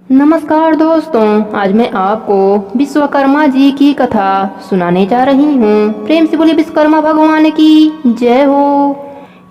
नमस्कार दोस्तों, आज मैं आपको विश्वकर्मा जी की कथा सुनाने जा रही हूँ। प्रेम से बोलिए विश्वकर्मा भगवान की जय हो।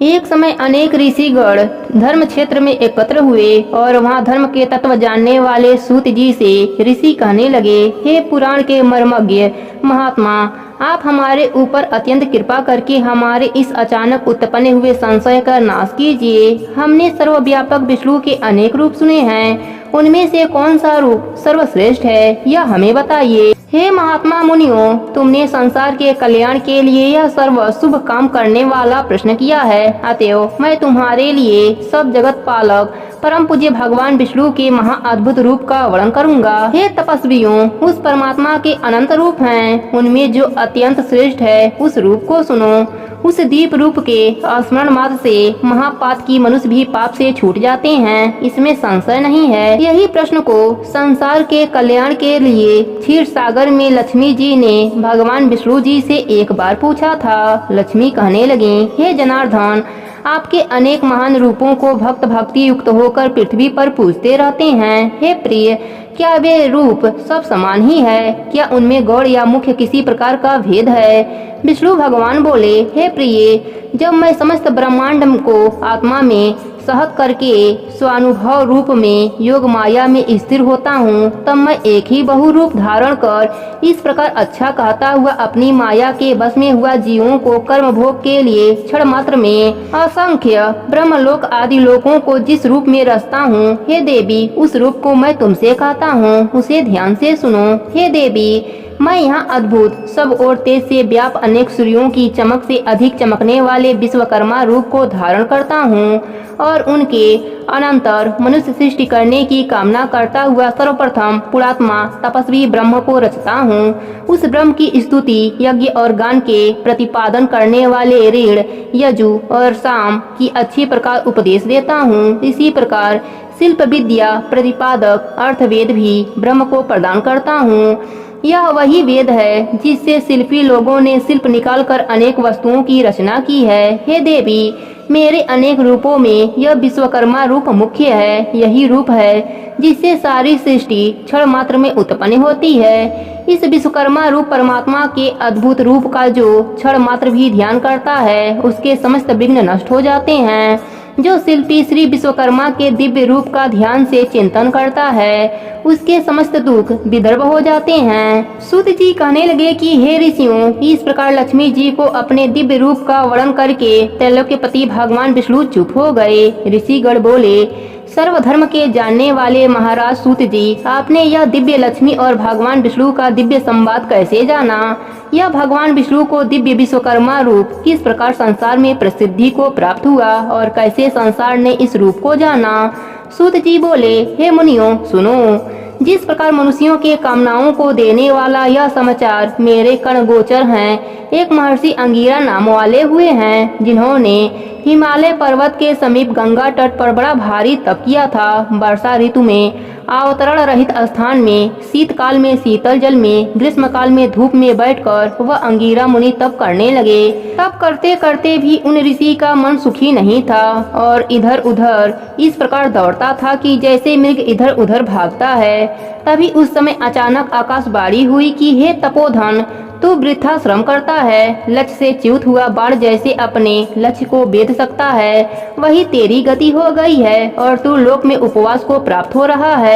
एक समय अनेक ऋषिगण धर्म क्षेत्र में एकत्र हुए और वहाँ धर्म के तत्व जानने वाले सूत जी से ऋषि कहने लगे, हे पुराण के मर्मज्ञ महात्मा, आप हमारे ऊपर अत्यंत कृपा करके हमारे इस अचानक उत्पन्न हुए संशय का नाश कीजिए। हमने सर्वव्यापक विष्णु के अनेक रूप सुने हैं, उनमें से कौन सा रूप सर्वश्रेष्ठ है यह हमें बताइए। हे महात्मा मुनियों, तुमने संसार के कल्याण के लिए यह सर्व शुभ काम करने वाला प्रश्न किया है, अतएव मैं तुम्हारे लिए सब जगत पालक परम पूज्य भगवान विष्णु के महा अद्भुत रूप का वर्णन करूंगा। हे तपस्वियों, उस परमात्मा के अनंत रूप हैं, उनमें जो अत्यंत श्रेष्ठ है उस रूप को सुनो। उस दीप रूप के स्मरण मात्र से महापात की मनुष्य भी पाप से छूट जाते हैं, इसमें संशय नहीं है। यही प्रश्न को संसार के कल्याण के लिए क्षीर सागर में लक्ष्मी जी ने भगवान विष्णु जी से एक बार पूछा था। लक्ष्मी कहने लगी, हे जनार्दन, आपके अनेक महान रूपों को भक्त भक्ति युक्त होकर पृथ्वी पर पूजते रहते हैं। हे प्रिय, क्या वे रूप सब समान ही है? क्या उनमें गौड़ या मुख्य किसी प्रकार का भेद है? विष्णु भगवान बोले, हे प्रिय, जब मैं समस्त ब्रह्मांड को आत्मा में सहत करके स्वानुभव रूप में योग माया में स्थिर होता हूँ, तब मैं एक ही बहु रूप धारण कर इस प्रकार अच्छा कहता हुआ अपनी माया के बस में हुआ जीवों को कर्म भोग के लिए क्षण मात्र में असंख्य ब्रह्मलोक आदि लोकों को जिस रूप में रचता हूँ, हे देवी, उस रूप को मैं तुमसे कहता हूँ, उसे ध्यान से सुनो। हे देवी, मैं यहाँ अद्भुत सब और तेज से व्याप अनेक सूर्यों की चमक से अधिक चमकने वाले विश्वकर्मा रूप को धारण करता हूँ और उनके अनंतर मनुष्य सृष्टि करने की कामना करता हुआ सर्वप्रथम पुरात्मा तपस्वी ब्रह्म को रचता हूँ। उस ब्रह्म की स्तुति यज्ञ और गान के प्रतिपादन करने वाले ऋण यजु और साम की अच्छी प्रकार उपदेश देता हूँ। इसी प्रकार शिल्प विद्या प्रतिपादक अर्थवेद भी ब्रह्म को प्रदान करता हूँ। यह वही वेद है जिससे शिल्पी लोगों ने शिल्प निकालकर अनेक वस्तुओं की रचना की है। हे देवी, मेरे अनेक रूपों में यह विश्वकर्मा रूप मुख्य है। यही रूप है जिससे सारी सृष्टि क्षण मात्र में उत्पन्न होती है। इस विश्वकर्मा रूप परमात्मा के अद्भुत रूप का जो क्षण मात्र भी ध्यान करता है, उसके समस्त विघ्न नष्ट हो जाते हैं। जो शिल्पी श्री विश्वकर्मा के दिव्य रूप का ध्यान से चिंतन करता है, उसके समस्त दुख विदर्भ हो जाते हैं। सूत जी कहने लगे कि हे ऋषियों, इस प्रकार लक्ष्मी जी को अपने दिव्य रूप का वर्णन करके त्रैलोक्यपति भगवान विष्णु चुप हो गए। ऋषिगण बोले, सर्वधर्म के जानने वाले महाराज सूत जी, आपने यह दिव्य लक्ष्मी और भगवान विष्णु का दिव्य संवाद कैसे जाना? यह भगवान विष्णु को दिव्य विश्वकर्मा रूप किस प्रकार संसार में प्रसिद्धि को प्राप्त हुआ और कैसे संसार ने इस रूप को जाना? सूत जी बोले, हे मुनियों, सुनो। जिस प्रकार मनुष्यों के कामनाओं को देने वाला यह समाचार मेरे कण गोचर हैं। एक महर्षि अंगीरा नाम वाले हुए हैं, जिन्होंने हिमालय पर्वत के समीप गंगा तट पर बड़ा भारी तप किया था। वर्षा ऋतु में अवतरण रहित स्थान में, शीतकाल में शीतल जल में, ग्रीष्म काल में धूप में बैठकर वह अंगीरा मुनि तप करने लगे। तप करते करते भी उन ऋषि का मन सुखी नहीं था और इधर उधर इस प्रकार दौड़ता था कि जैसे मृग इधर उधर भागता है। तभी उस समय अचानक आकाशवाणी हुई कि हे तपोधन, तू वृथा श्रम करता है। लक्ष्य से च्युत हुआ बाण जैसे अपने लक्ष्य को भेद सकता है, वही तेरी गति हो गई है और तू लोक में उपवास को प्राप्त हो रहा है।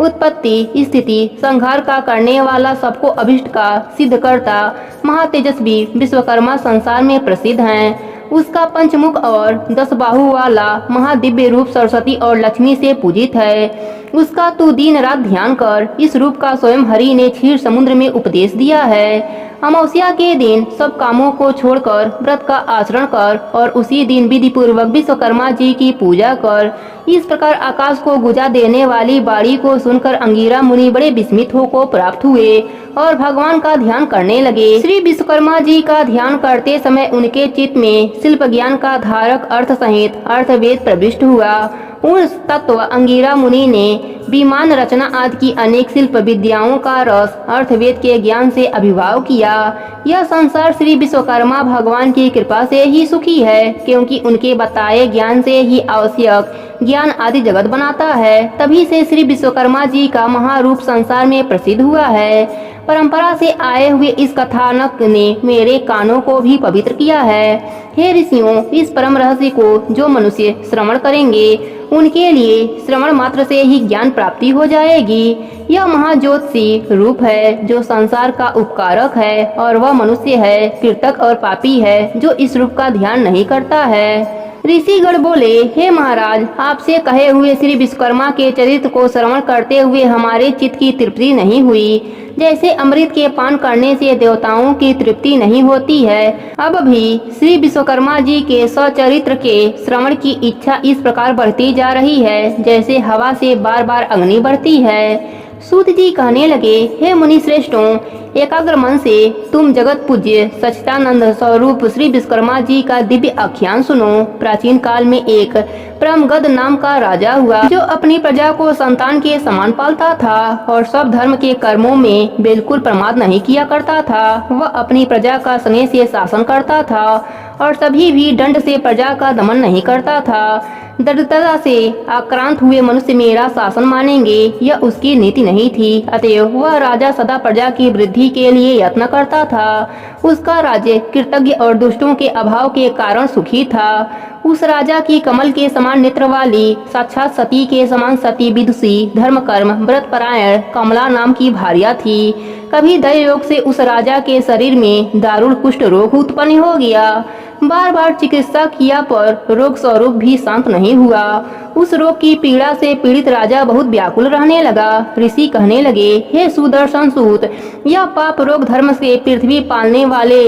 उत्पत्ति स्थिति संहार का करने वाला, सबको अभिष्ट का सिद्ध करता महातेजस्वी विश्वकर्मा संसार में प्रसिद्ध हैं। उसका पंचमुख और 10 बाहु वाला महादिव्य रूप सरस्वती और लक्ष्मी से पूजित है। उसका तू दिन रात ध्यान कर। इस रूप का स्वयं हरि ने क्षीर समुद्र में उपदेश दिया है। अमावस्या के दिन सब कामों को छोड़कर व्रत का आचरण कर और उसी दिन विधि पूर्वक विश्वकर्मा जी की पूजा कर। इस प्रकार आकाश को गुजा देने वाली बाणी को सुनकर अंगीरा मुनि बड़े विस्मित हो प्राप्त हुए और भगवान का ध्यान करने लगे। श्री विश्वकर्मा जी का ध्यान करते समय उनके चित्त में शिल्प ज्ञान का धारक अर्थ सहित अर्थवेद प्रविष्ट हुआ। उस तत्व अंगीरा मुनि ने विमान रचना आदि की अनेक शिल्प विद्याओं का रस अर्थवेद के ज्ञान से अभिभाव किया। यह संसार श्री विश्वकर्मा भगवान की कृपा से ही सुखी है, क्योंकि उनके बताए ज्ञान से ही आवश्यक ज्ञान आदि जगत बनाता है। तभी से श्री विश्वकर्मा जी का महारूप संसार में प्रसिद्ध हुआ है। परंपरा से आए हुए इस कथानक ने मेरे कानों को भी पवित्र किया है। हे ऋषियों, इस परम रहस्य को जो मनुष्य श्रवण करेंगे उनके लिए श्रवण मात्र से ही ज्ञान प्राप्ति हो जाएगी। यह महाज्योतिषी रूप है जो संसार का उपकारक है, और वह मनुष्य है, कृतक और पापी है जो इस रूप का ध्यान नहीं करता है। ऋषिगण बोले, हे महाराज, आपसे कहे हुए श्री विश्वकर्मा के चरित्र को श्रवण करते हुए हमारे चित्त की तृप्ति नहीं हुई। जैसे अमृत के पान करने से देवताओं की तृप्ति नहीं होती है, अब भी श्री विश्वकर्मा जी के सचरित्र के श्रवण की इच्छा इस प्रकार बढ़ती जा रही है जैसे हवा से बार बार अग्नि बढ़ती है। सूत जी कहने लगे, हे मुनि श्रेष्ठों, एकाग्र मन से तुम जगत पूज्य सच्चिदानंद स्वरूप श्री विश्वकर्मा जी का दिव्य आख्यान सुनो। प्राचीन काल में एक परमगद नाम का राजा हुआ जो अपनी प्रजा को संतान के समान पालता था और सब धर्म के कर्मों में बिल्कुल प्रमाद नहीं किया करता था। वह अपनी प्रजा का स्नेह से शासन करता था और सभी भी दंड से प्रजा का दमन नहीं करता था। दरिद्रता से आक्रांत हुए मनुष्य मेरा शासन मानेंगे, यह उसकी नीति नहीं थी। अतएव वह राजा सदा प्रजा की वृद्धि के लिए यत्न करता था। उसका राज्य कृतज्ञ और दुष्टों के अभाव के कारण सुखी था। उस राजा की कमल के समान नेत्र वाली, साक्षात सती के समान सती विदुषी, धर्म कर्म व्रत परायण कमला नाम की भार्या थी। कभी दैवयोग से उस राजा के शरीर में दारुण कुष्ठ रोग उत्पन्न हो गया। बार बार चिकित्सा किया पर रोग स्वरूप भी शांत नहीं हुआ। उस रोग की पीड़ा से पीड़ित राजा बहुत व्याकुल रहने लगा। ऋषि कहने लगे, हे सुदर्शन सूत, यह पाप रोग धर्म से पृथ्वी पालने वाले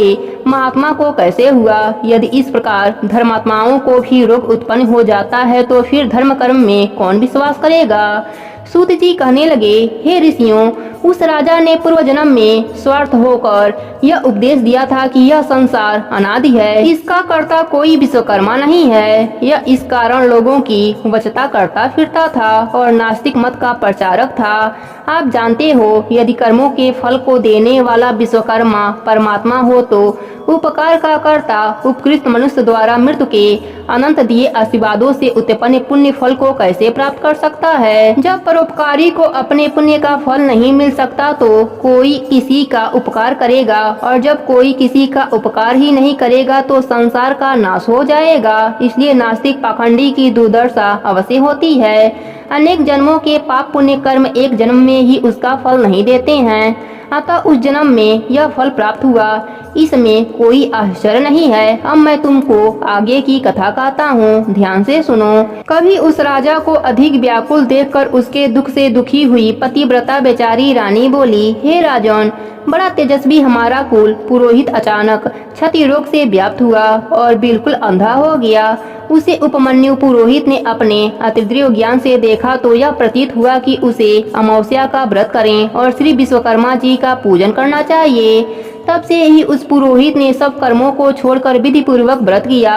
महात्मा को कैसे हुआ? यदि इस प्रकार धर्मात्माओं को भी रोग उत्पन्न हो जाता है तो फिर धर्म कर्म में कौन विश्वास करेगा? सूत जी कहने लगे, हे ऋषियों, उस राजा ने पूर्व जन्म में स्वार्थ होकर यह उपदेश दिया था कि यह संसार अनादि है, इसका कर्ता कोई विश्वकर्मा नहीं है। यह इस कारण लोगों की वचता करता फिरता था और नास्तिक मत का प्रचारक था। आप जानते हो, यदि कर्मों के फल को देने वाला विश्वकर्मा परमात्मा हो तो उपकार का कर्ता उपकृत मनुष्य द्वारा मृत्यु के अनंत दिए आशीर्वादों से उत्पन्न पुण्य फल को कैसे प्राप्त कर सकता है? जब परोपकारी को अपने पुण्य का फल नहीं मिल सकता तो कोई किसी का उपकार करेगा, और जब कोई किसी का उपकार ही नहीं करेगा तो संसार का नाश हो जाएगा। इसलिए नास्तिक पाखंडी की दुर्दशा अवश्य होती है। अनेक जन्मों के पाप पुण्य कर्म एक जन्म में ही उसका फल नहीं देते हैं, अतः उस जन्म में यह फल प्राप्त हुआ। इसमें कोई आश्चर्य नहीं है। अब मैं तुमको आगे की कथा कहता हूँ, ध्यान से सुनो। कभी उस राजा को अधिक व्याकुल देखकर उसके दुख से दुखी हुई पतिव्रता बेचारी रानी बोली, हे राजन, बड़ा तेजस्वी हमारा कुल पुरोहित अचानक क्षति रोग से व्याप्त हुआ और बिल्कुल अंधा हो गया। उसे उपमन्यु पुरोहित ने अपने अतिद्रिय ज्ञान से देखा तो यह प्रतीत हुआ कि उसे अमावस्या का व्रत करें और श्री विश्वकर्मा जी का पूजन करना चाहिए। तब से ही उस पुरोहित ने सब कर्मों को छोड़कर विधि पूर्वक व्रत किया।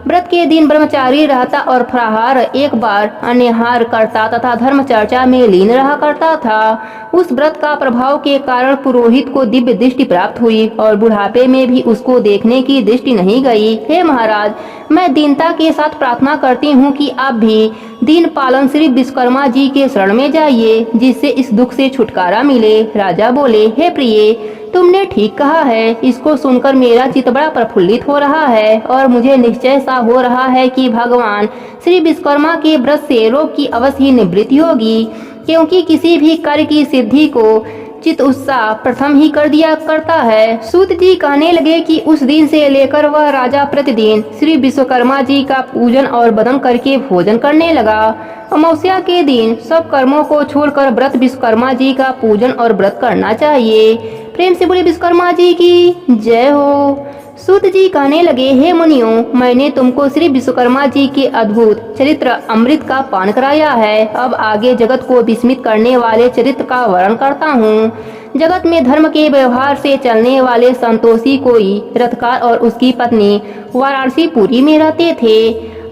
व्रत के दिन ब्रह्मचारी रहता और फलाहार एक बार अन्यहार करता तथा धर्म चर्चा में लीन रहा करता था। उस व्रत का प्रभाव के कारण पुरोहित को दिव्य दृष्टि प्राप्त हुई और बुढ़ापे में भी उसको देखने की दृष्टि नहीं गई। हे महाराज, मैं दीनता के साथ प्रार्थना करती हूँ कि आप भी दीन पालन श्री विश्वकर्मा जी के शरण में जाइए, जिससे इस दुख से छुटकारा मिले। राजा बोले, हे प्रिय, तुमने ठीक कहा है। इसको सुनकर मेरा चित्त बड़ा प्रफुल्लित हो रहा है और मुझे निश्चय सा हो रहा है कि भगवान श्री विश्वकर्मा के व्रत से रोग की अवश्य निवृत्ति होगी, क्योंकि किसी भी कार्य की सिद्धि को चित उत्साह प्रथम ही कर दिया करता है। सूत जी कहने लगे कि उस दिन से लेकर वह राजा प्रतिदिन श्री विश्वकर्मा जी का पूजन और बदन करके भोजन करने लगा। अमावस्या के दिन सब कर्मों को छोड़कर व्रत विश्वकर्मा जी का पूजन और व्रत करना चाहिए। प्रेम से बोले विश्वकर्मा जी की जय हो। सूत जी कहने लगे, हे मुनियों, मैंने तुमको श्री विश्वकर्मा जी के अद्भुत चरित्र अमृत का पान कराया है। अब आगे जगत को विस्मित करने वाले चरित्र का वर्णन करता हूँ। जगत में धर्म के व्यवहार से चलने वाले संतोषी कोई रथकार और उसकी पत्नी वाराणसी पुरी में रहते थे।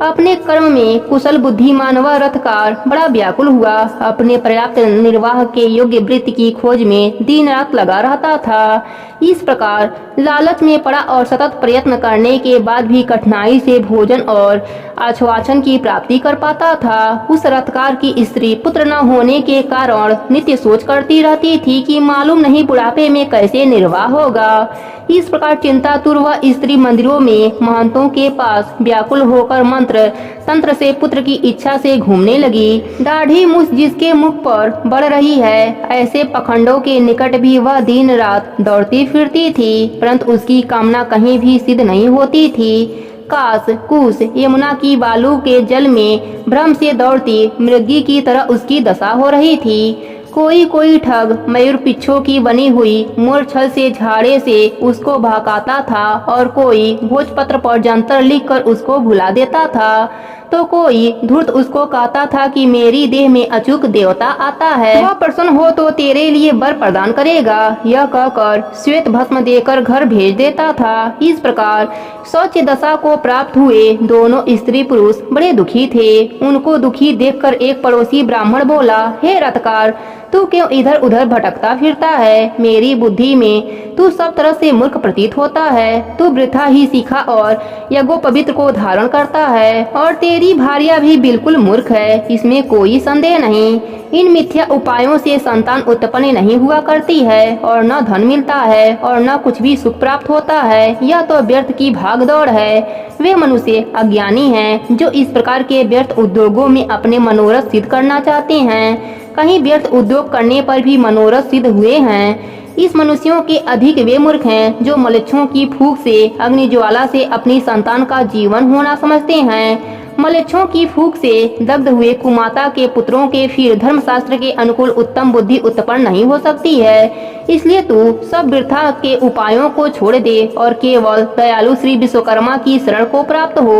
अपने कर्म में कुशल बुद्धिमान व रथकार बड़ा व्याकुल हुआ। अपने पर्याप्त निर्वाह के योग्य वृत्ति की खोज में दिन रात लगा रहता था। इस प्रकार लालच में पड़ा और सतत प्रयत्न करने के बाद भी कठिनाई से भोजन और आश्वासन की प्राप्ति कर पाता था। उस रथकार की स्त्री पुत्र न होने के कारण नित्य सोच करती रहती थी कि मालूम नहीं बुढ़ापे में कैसे निर्वाह होगा। इस प्रकार चिंतातुर वह स्त्री मंदिरों में महंतों के पास व्याकुल होकर मंत्र तंत्र से पुत्र की इच्छा से घूमने लगी। दाढ़ी मूछ जिसके मुख पर बढ़ रही है, ऐसे पखंडों के निकट भी वह दिन रात दौड़ती फिरती थी, परंतु उसकी कामना कहीं भी सिद्ध नहीं होती थी। काश कुश यमुना की बालू के जल में भ्रम से दौड़ती मृगी की तरह उसकी दशा हो रही थी। कोई ठग मयूर पिच्छों की बनी हुई मूर्छल से झाड़े से उसको बहकाता था और कोई भोजपत्र पर जंतर लिखकर उसको भुला देता था, तो कोई धूर्त उसको कहता था कि मेरी देह में अचूक देवता आता है, वह प्रसन्न हो तो तेरे लिए वर प्रदान करेगा। यह कहकर श्वेत भस्म देकर घर भेज देता था। इस प्रकार शौच दशा को प्राप्त हुए दोनों स्त्री पुरुष बड़े दुखी थे। उनको दुखी देखकर एक पड़ोसी ब्राह्मण बोला, हे रथकार, तू क्यों इधर उधर भटकता फिरता है? मेरी बुद्धि में तू सब तरह से मूर्ख प्रतीत होता है। तू वृथा ही सीखा और यज्ञोपवीत को धारण करता है और तेरी भार्या भी बिल्कुल मूर्ख है, इसमें कोई संदेह नहीं। इन मिथ्या उपायों से संतान उत्पन्न नहीं हुआ करती है और न धन मिलता है और न कुछ भी सुख प्राप्त होता है। यह तो व्यर्थ की भागदौड़ है। वे मनुष्य अज्ञानी हैं जो इस प्रकार के व्यर्थ उद्योगों में अपने मनोरथ सिद्ध करना चाहते हैं। कहीं व्यर्थ उद्योग करने पर भी मनोरथ सिद्ध हुए हैं। इस मनुष्यों के अधिक वे मूर्ख हैं जो मलेच्छों की फूंक से अग्नि ज्वाला से अपनी संतान का जीवन होना समझते हैं। मलेच्छों की फूंक से दग्ध हुए कुमाता के पुत्रों के फिर धर्मशास्त्र के अनुकूल उत्तम बुद्धि उत्पन्न नहीं हो सकती है। इसलिए तू सब वृथा के उपायों को छोड़ दे और केवल दयालु श्री विश्वकर्मा की शरण को प्राप्त हो।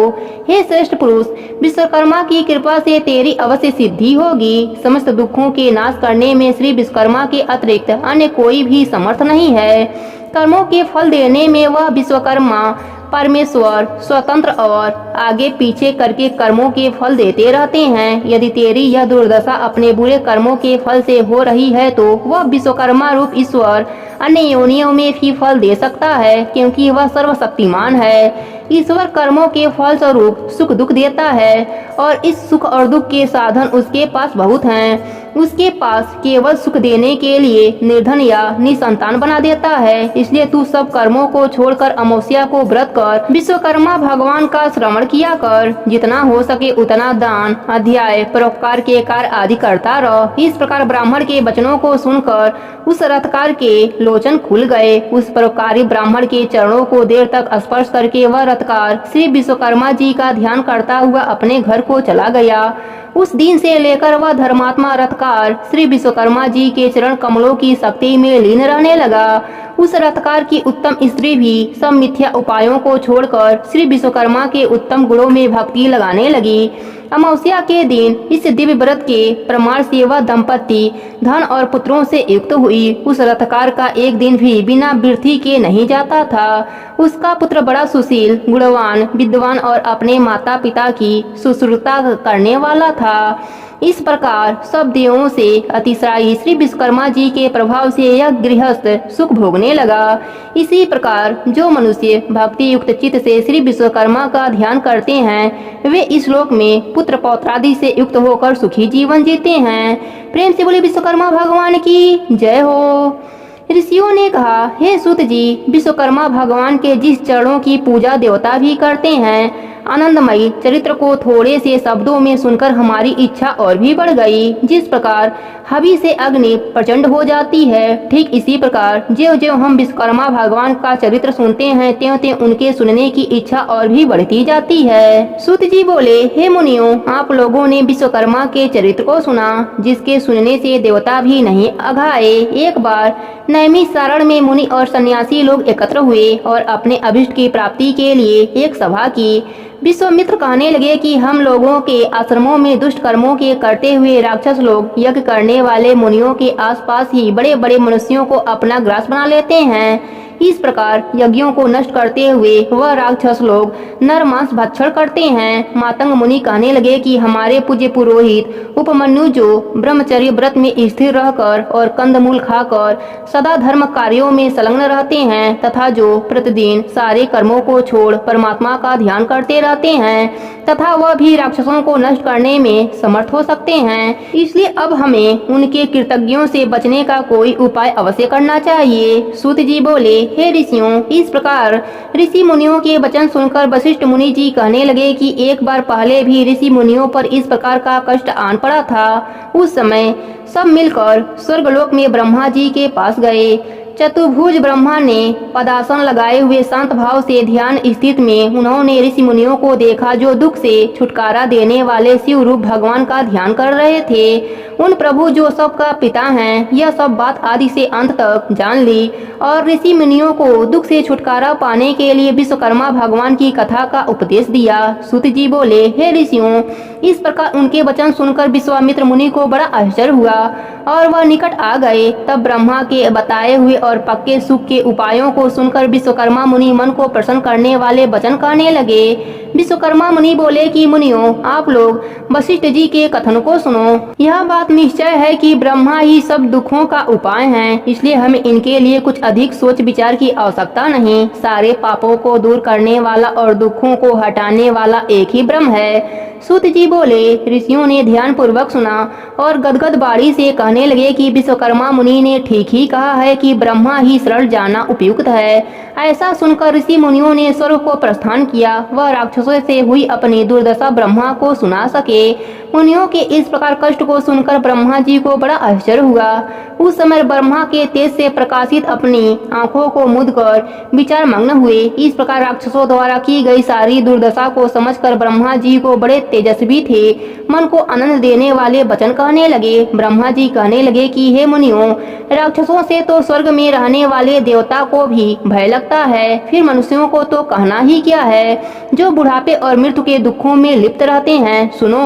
हे श्रेष्ठ पुरुष, विश्वकर्मा की कृपा से तेरी अवश्य सिद्धि होगी। समस्त दुखों के नाश करने में श्री विश्वकर्मा के अतिरिक्त अन्य कोई भी समर्थ नहीं है। कर्मों के फल देने में वह विश्वकर्मा परमेश्वर स्वतंत्र और आगे पीछे करके कर्मों के फल देते रहते हैं। यदि तेरी यह दुर्दशा अपने बुरे कर्मों के फल से हो रही है तो वह विश्वकर्मा रूप ईश्वर अन्य योनियों में भी फल दे सकता है, क्योंकि वह सर्वशक्तिमान है। ईश्वर कर्मों के फल स्वरूप सुख दुख देता है और इस सुख और दुख के साधन उसके पास बहुत हैं। उसके पास केवल सुख देने के लिए निर्धन या निसंतान बना देता है। इसलिए तू सब कर्मों को छोड़कर अमावस्या को व्रत कर विश्वकर्मा भगवान का श्रवण किया कर। जितना हो सके उतना दान, अध्याय, परोपकार के कार्य आदि करता रह। इस प्रकार ब्राह्मण के वचनों को सुनकर उस रथकार के लोचन खुल गए। उस परोपकारी ब्राह्मण के चरणों को देर तक स्पर्श करके वह रथकार श्री विश्वकर्मा जी का ध्यान करता हुआ अपने घर को चला गया। उस दिन से लेकर वह धर्मात्मा रथकार श्री विश्वकर्मा जी के चरण कमलों की शक्ति में लीन रहने लगा। उस रथकार की उत्तम स्त्री भी सब मिथ्या उपायों को छोड़कर श्री विश्वकर्मा के उत्तम गुणों में भक्ति लगाने लगी। अमावस्या के दिन इस दिव्य व्रत के प्रमाण से वह दंपत्ति धन और पुत्रों से युक्त हुई। उस रथकार का एक दिन भी बिना वृद्धि के नहीं जाता था। उसका पुत्र बड़ा सुशील, गुणवान, विद्वान और अपने माता पिता की शुश्रूषा करने वाला था। इस प्रकार सब देवों से अतिशयी श्री विश्वकर्मा जी के प्रभाव से यह गृहस्थ सुख भोगने लगा। इसी प्रकार जो मनुष्य भक्ति युक्त चित्त से श्री विश्वकर्मा का ध्यान करते हैं वे इस लोक में पुत्र पौत्रादि से युक्त होकर सुखी जीवन जीते हैं। प्रेम से बोले विश्वकर्मा भगवान की जय हो। ऋषियों ने कहा, हे सूत जी, विश्वकर्मा भगवान के जिस चरणों की पूजा देवता भी करते हैं, आनंदमयी चरित्र को थोड़े से शब्दों में सुनकर हमारी इच्छा और भी बढ़ गई। जिस प्रकार हवि से अग्नि प्रचंड हो जाती है, ठीक इसी प्रकार ज्यों ज्यों हम विश्वकर्मा भगवान का चरित्र सुनते हैं त्यों त्यों उनके सुनने की इच्छा और भी बढ़ती जाती है। सूत जी बोले, हे मुनियों, आप लोगों ने विश्वकर्मा के चरित्र को सुना, जिसके सुनने से देवता भी नहीं अघाए। एक बार नैमिषारण्य में मुनि और सन्यासी लोग एकत्र हुए और अपने अभिष्ट की प्राप्ति के लिए एक सभा की। विश्वामित्र कहने लगे कि हम लोगों के आश्रमों में दुष्ट कर्मों के करते हुए राक्षस लोग यज्ञ करने वाले मुनियों के आसपास ही बड़े बड़े मनुष्यों को अपना ग्रास बना लेते हैं। इस प्रकार यज्ञों को नष्ट करते हुए वह राक्षस लोग नर मांस भक्षण करते हैं। मातंग मुनि कहने लगे कि हमारे पूज्य पुरोहित उपमन्यु जो ब्रह्मचर्य व्रत में स्थिर रहकर और कंदमूल खाकर सदा धर्म कार्यों में संलग्न रहते हैं तथा जो प्रतिदिन सारे कर्मों को छोड़ परमात्मा का ध्यान करते रहते हैं तथा वह भी राक्षसों को नष्ट करने में समर्थ हो सकते हैं। इसलिए अब हमें उनके कृतज्ञों से बचने का कोई उपाय अवश्य करना चाहिए। सूत जी बोले, हे ऋषियों, इस प्रकार ऋषि मुनियों के वचन सुनकर वशिष्ठ मुनि जी कहने लगे कि एक बार पहले भी ऋषि मुनियों पर इस प्रकार का कष्ट आन पड़ा था। उस समय सब मिलकर स्वर्गलोक में ब्रह्मा जी के पास गए। चतुर्भुज ब्रह्मा ने पदासन लगाए हुए शांत भाव से ध्यान स्थित में उन्होंने ऋषि मुनियों को देखा जो दुख से छुटकारा देने वाले शिव रूप भगवान का ध्यान कर रहे थे। उन प्रभु जो सबका पिता हैं, यह सब बात आदि से अंत तक जान ली और ऋषि मुनियों को दुख से छुटकारा पाने के लिए विश्वकर्मा भगवान की कथा का उपदेश दिया। सूत जी बोले, हे ऋषियों, इस प्रकार उनके वचन सुनकर विश्वामित्र मुनि को बड़ा आश्चर्य हुआ और वह निकट आ गए। तब ब्रह्मा के बताए हुए और पक्के सुख के उपायों को सुनकर विश्वकर्मा मुनि मन को प्रसन्न करने वाले वचन कहने लगे। विश्वकर्मा मुनि बोले कि मुनियों, आप लोग वशिष्ठ जी के कथन को सुनो। यह बात निश्चय है कि ब्रह्मा ही सब दुखों का उपाय हैं, इसलिए हमें इनके लिए कुछ अधिक सोच विचार की आवश्यकता नहीं। सारे पापों को दूर करने वाला और दुखों को हटाने वाला एक ही ब्रह्म है। सूत जी बोले, ऋषियों ने ध्यान पूर्वक सुना और गदगद बाणी से कहने लगे कि विश्वकर्मा मुनि ने ठीक ही कहा है कि ब्रह्मा ही शरण जाना उपयुक्त है। ऐसा सुनकर ऋषि मुनियों ने स्वर्ग को प्रस्थान किया। वह राक्षसों से हुई अपनी दुर्दशा ब्रह्मा को सुना सके। मुनियों के इस प्रकार कष्ट को सुनकर ब्रह्मा जी को बड़ा आश्चर्य हुआ। उस समय ब्रह्मा के तेज से प्रकाशित अपनी आंखों को मूंदकर विचार मग्न हुए। इस प्रकार राक्षसों द्वारा की गई सारी दुर्दशा को समझकर ब्रह्मा जी को बड़े तेजस्वी थे, मन को आनंद देने वाले वचन कहने लगे। ब्रह्मा जी कहने लगे कि हे मुनियों, राक्षसों से तो स्वर्ग में रहने वाले देवता को भी भय लगता है, फिर मनुष्यों को तो कहना ही क्या है, जो बुढ़ापे और मृत्यु के दुखों में लिप्त रहते हैं। सुनो,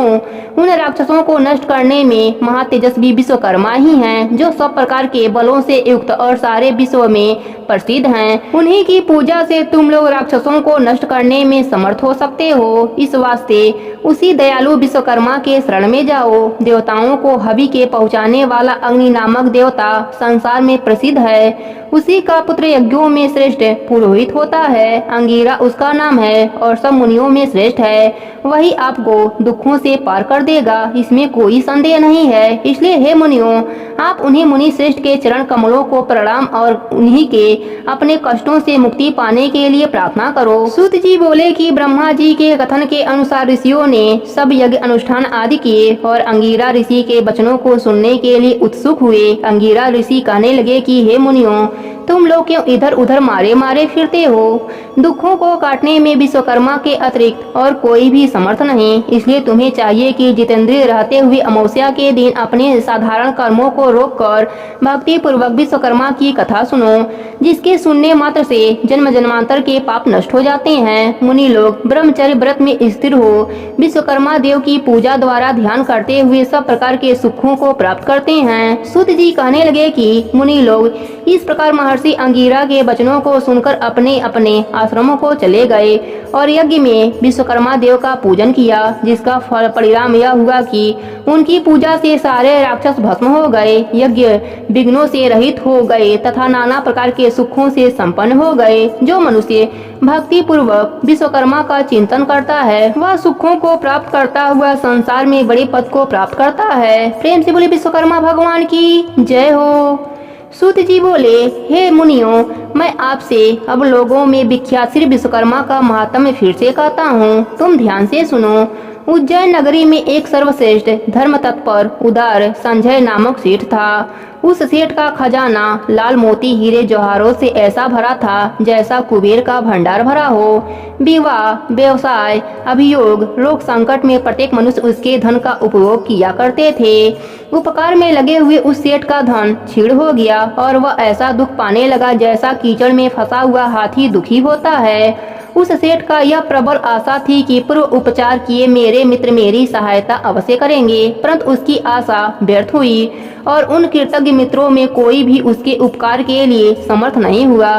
उन राक्षसों को नष्ट करने में महातेजस्वी विश्वकर्मा ही हैं, जो सब प्रकार के बलों से युक्त और सारे विश्व में प्रसिद्ध हैं। उन्हीं की पूजा से तुम लोग राक्षसों को नष्ट करने में समर्थ हो सकते हो। इस वास्ते उसी दयालु विश्वकर्मा के शरण में जाओ। देवताओं को हवि के पहुँचाने वाला अग्नि नामक देवता संसार में प्रसिद्ध है। उसी का पुत्र यज्ञों में श्रेष्ठ पुरोहित होता है। अंगिरा उसका नाम है और सब मुनियों में श्रेष्ठ है। वही आपको दुखों से पार कर देगा, इसमें कोई संदेह नहीं है। इसलिए हे मुनियों, आप उन्हीं मुनि श्रेष्ठ के चरण कमलों को प्रणाम और उन्हीं के अपने कष्टों से मुक्ति पाने के लिए प्रार्थना करो। सूत जी बोले कि ब्रह्मा जी के कथन के अनुसार ऋषियों ने सब यज्ञ अनुष्ठान आदि किए और अंगिरा ऋषि के वचनों को सुनने के लिए उत्सुक हुए। अंगिरा ऋषि कहने लगे कि हे मुनियों, तुम लोग क्यों इधर उधर मारे मारे फिरते हो? दुखों को काटने में विश्वकर्मा के अतिरिक्त और कोई भी समर्थ नहीं। इसलिए तुम्हें चाहिए कि जितेंद्रिय रहते हुए अमावस्या के दिन अपने साधारण कर्मों को रोककर भक्ति पूर्वक विश्वकर्मा की कथा सुनो, जिसके सुनने मात्र से जन्म जन्मांतर के पाप नष्ट हो जाते हैं। मुनि लोग ब्रह्मचर्य व्रत में स्थिर हो विश्वकर्मा देव की पूजा द्वारा ध्यान करते हुए सब प्रकार के सुखों को प्राप्त करते हैं। सूत जी कहने लगे कि मुनि लोग इस प्रकार महर्षि अंगिरा के वचनों को सुनकर अपने अपने आश्रमों को चले गए और यज्ञ में विश्वकर्मा देव का पूजन किया, जिसका फल परिणाम यह हुआ कि उनकी पूजा से सारे राक्षस भस्म हो गए, यज्ञ विघ्नों से रहित हो गए तथा नाना प्रकार के सुखों से संपन्न हो गए। जो मनुष्य भक्ति पूर्वक विश्वकर्मा का चिंतन करता है, वह सुखों को प्राप्त करता हुआ संसार में बड़े पद को प्राप्त करता है। प्रेम से बोले विश्वकर्मा भगवान की जय हो। सूत जी बोले, हे मुनियों, मैं आपसे अब लोगों में विख्यात श्री विश्वकर्मा का महात्म्य फिर से कहता हूँ, तुम ध्यान से सुनो। उज्जैन नगरी में एक सर्वश्रेष्ठ धर्म तत्पर उदार संजय नामक सेठ था। उस सेठ का खजाना लाल मोती हीरे जवाहरों से ऐसा भरा था जैसा कुबेर का भंडार भरा हो। विवाह, व्यवसाय, अभियोग, रोग संकट में प्रत्येक मनुष्य उसके धन का उपयोग किया करते थे। उपकार में लगे हुए उस सेठ का धन छीड़ हो गया और वह ऐसा दुख पाने लगा जैसा कीचड़ में फंसा हुआ हाथी दुखी होता है। उस सेठ का यह प्रबल आशा थी कि पूर्व उपचार किए मेरे मित्र मेरी सहायता अवश्य करेंगे, परंतु उसकी आशा व्यर्थ हुई और उन कृतज्ञ मित्रों में कोई भी उसके उपकार के लिए समर्थ नहीं हुआ।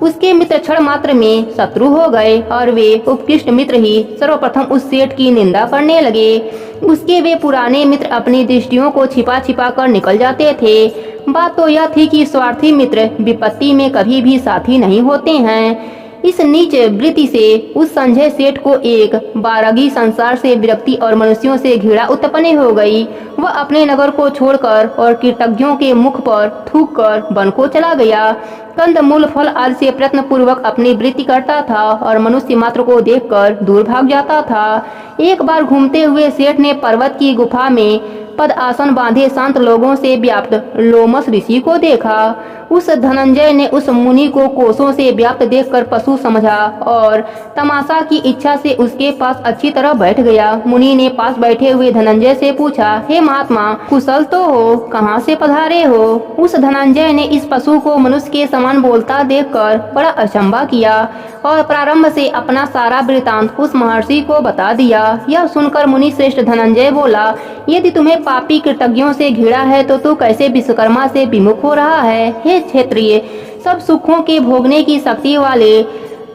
उसके मित्र क्षण मात्र में शत्रु हो गए और वे उत्कृष्ट मित्र ही सर्वप्रथम उस सेठ की निंदा करने लगे। उसके वे पुराने मित्र अपनी दृष्टियों को छिपा छिपा कर निकल जाते थे। बात तो यह थी कि स्वार्थी मित्र विपत्ति में कभी भी साथी नहीं होते हैं। इस नीच वृत्ति से उस संजय सेठ को एक बारगी संसार से विरक्ति और मनुष्यों से घृणा उत्पन्न हो गई। वह अपने नगर को छोड़कर और कृतज्ञों के मुख पर थूक कर वन को चला गया। कंद मूल फल आदि से प्रयत्न पूर्वक अपनी वृत्ति करता था और मनुष्य मात्र को देखकर दूर भाग जाता था। एक बार घूमते हुए सेठ ने पर्वत की गुफा में पद आसन बांधे शांत लोगों से व्याप्त लोमस ऋषि को देखा। उस धनंजय ने उस मुनि को कोसों से व्याप्त देखकर पशु समझा और तमाशा की इच्छा से उसके पास अच्छी तरह बैठ गया। मुनि ने पास बैठे हुए धनंजय से पूछा, हे महात्मा, कुशल तो हो, कहाँ से पधारे हो? उस धनंजय ने इस पशु को मनुष्य के समान बोलता देखकर बड़ा अचंभा किया और प्रारंभ से अपना सारा वृतांत उस महर्षि को बता दिया। यह सुनकर मुनि श्रेष्ठ धनंजय बोला, यदि तुम्हें पापी कृतज्ञों से घृणा है तो तू कैसे विश्वकर्मा से विमुख हो रहा है? हे क्षेत्रीय, सब सुखों के भोगने की शक्ति वाले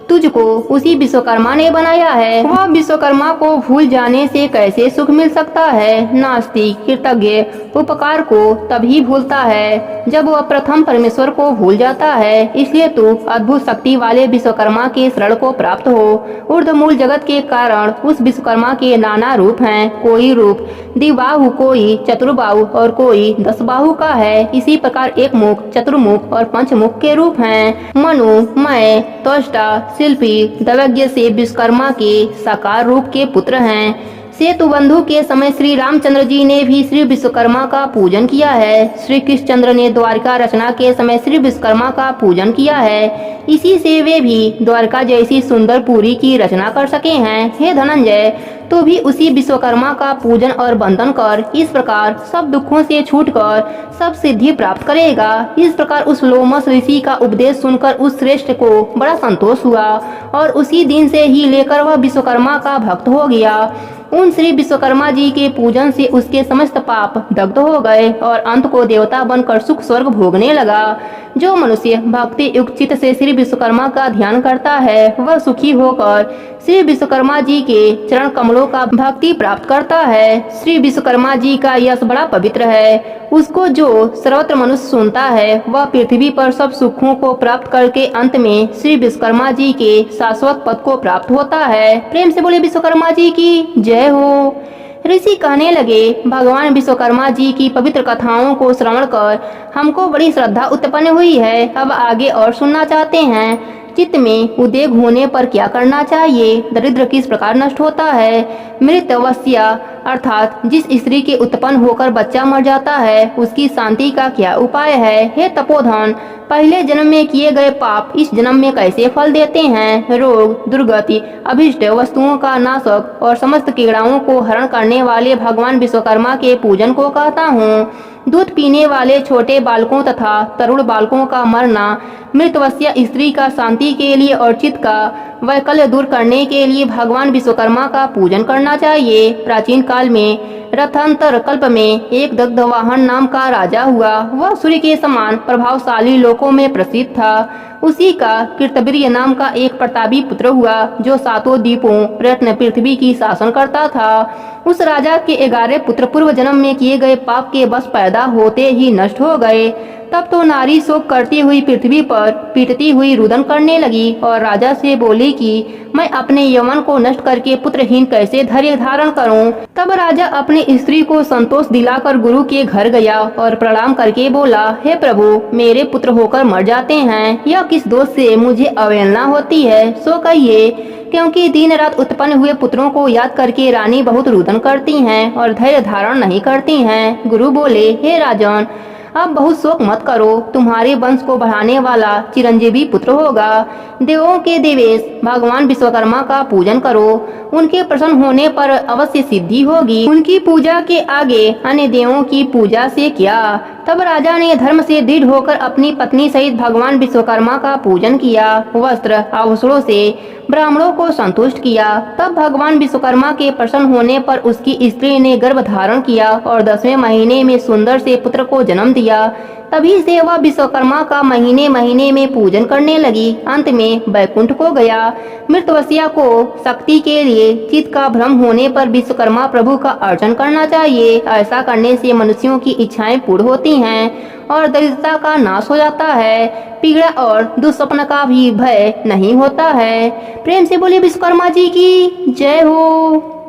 तुझको उसी विश्वकर्मा ने बनाया है। वह विश्वकर्मा को भूल जाने से कैसे सुख मिल सकता है? नास्तिक कृतज्ञ उपकार को तभी भूलता है जब वह प्रथम परमेश्वर को भूल जाता है। इसलिए तू अद्भुत शक्ति वाले विश्वकर्मा के शरण को प्राप्त हो। ऊर्ध्वमूल जगत के कारण उस विश्वकर्मा के नाना रूप हैं। कोई रूप द्विबाहु, कोई चतुर्बाहु और कोई 10 बाहु का है। इसी प्रकार एक मुख, चतुर्मुख और पंचमुख के रूप हैं। मनु, मैं, त्वष्टा, शिल्पी, दैवज्ञ से विश्वकर्मा के साकार रूप के पुत्र हैं। सेतु बंधु के समय श्री रामचंद्र जी ने भी श्री विश्वकर्मा का पूजन किया है। श्री कृष्णचंद्र ने द्वारका रचना के समय श्री विश्वकर्मा का पूजन किया है। इसी से वे भी द्वारका जैसी सुंदर पुरी की रचना कर सके हैं। हे धनंजय, तो भी उसी विश्वकर्मा का पूजन और वंदन कर। इस प्रकार सब दुखों से छूटकर सब सिद्धि प्राप्त करेगा। इस प्रकार उस लोमस ऋषि का उपदेश सुनकर उस श्रेष्ठ को बड़ा संतोष हुआ और उसी दिन से ही लेकर वह विश्वकर्मा का भक्त हो गया। उन श्री विश्वकर्मा जी के पूजन से उसके समस्त पाप दग्ध हो गए और अंत को देवता बनकर सुख स्वर्ग भोगने लगा। जो मनुष्य भक्ति युक्त चित्त से श्री विश्वकर्मा का ध्यान करता है वह सुखी होकर श्री विश्वकर्मा जी के चरण कमलों का भक्ति प्राप्त करता है। श्री विश्वकर्मा जी का यश बड़ा पवित्र है। उसको जो सर्वत्र मनुष्य सुनता है वह पृथ्वी पर सब सुखों को प्राप्त करके अंत में श्री विश्वकर्मा जी के शाश्वत पद को प्राप्त होता है। प्रेम से बोले विश्वकर्मा जी की जय हो। ऋषि कहने लगे, भगवान विश्वकर्मा जी की पवित्र कथाओं को श्रवण कर हमको बड़ी श्रद्धा उत्पन्न हुई है। अब आगे और सुनना चाहते हैं। चित्त में उद्वेग होने पर क्या करना चाहिए? दरिद्र किस प्रकार नष्ट होता है? मृतवस्या अर्थात जिस स्त्री के उत्पन्न होकर बच्चा मर जाता है उसकी शांति का क्या उपाय है? हे तपोधन, पहले जन्म में किए गए पाप इस जन्म में कैसे फल देते हैं? रोग, दुर्गति, अभिष्ट वस्तुओं का नाशक और समस्त कीड़ाओं को हरण करने वाले भगवान विश्वकर्मा के पूजन को कहता हूँ। दूध पीने वाले छोटे बालकों तथा तरुण बालकों का मरना, मृतवस्या स्त्री का शांति के लिए और चित्त का वैकल्य दूर करने के लिए भगवान विश्वकर्मा का पूजन करना चाहिए। प्राचीन काल में रथांतर कल्प में एक दग्धवाहन नाम का राजा हुआ। वह सूर्य के समान प्रभावशाली लोकों में प्रसिद्ध था। उसी का कृतवीर्य नाम का एक प्रतापी पुत्र हुआ जो 7 द्वीपों रत्न पृथ्वी की शासन करता था। उस राजा के 11 पुत्र पूर्व जन्म में किए गए पाप के बस पैदा होते ही नष्ट हो गए। तब तो नारी शोक करती हुई पृथ्वी पर पीटती हुई रुदन करने लगी और राजा से बोली कि मैं अपने यौवन को नष्ट करके पुत्रहीन कैसे धैर्य धारण करूं। तब राजा अपनी स्त्री को संतोष दिलाकर गुरु के घर गया और प्रणाम करके बोला, हे प्रभु, मेरे पुत्र होकर मर जाते हैं, यह किस दोष से मुझे अवहेलना होती है? सो कहिए। क्योंकि दिन रात उत्पन्न हुए पुत्रों को याद करके रानी बहुत रुदन करती हैं और धैर्य धारण नहीं करती हैं। गुरु बोले, हे राजन, अब बहुत शोक मत करो, तुम्हारे वंश को बढ़ाने वाला चिरंजीवी पुत्र होगा। देवों के देवेश भगवान विश्वकर्मा का पूजन करो, उनके प्रसन्न होने पर अवश्य सिद्धि होगी। उनकी पूजा के आगे अन्य देवों की पूजा से क्या? तब राजा ने धर्म से दृढ़ होकर अपनी पत्नी सहित भगवान विश्वकर्मा का पूजन किया। वस्त्र आभूषणों से ब्राह्मणों को संतुष्ट किया। तब भगवान विश्वकर्मा के प्रसन्न होने पर उसकी स्त्री ने गर्भ धारण किया और 10वें महीने में सुंदर से पुत्र को जन्म दिया। तभी से वह विश्वकर्मा का महीने महीने में पूजन करने लगी। अंत में बैकुंठ को गया। मृतवस्या को शक्ति के लिए चित्त का भ्रम होने पर विश्वकर्मा प्रभु का अर्चन करना चाहिए। ऐसा करने से मनुष्यों की इच्छाएं पूर्ण होती हैं और दरिद्रता का नाश हो जाता है। पीड़ा और दुस्वप्न का भी भय नहीं होता है। प्रेम से बोलिए विश्वकर्मा जी की जय हो।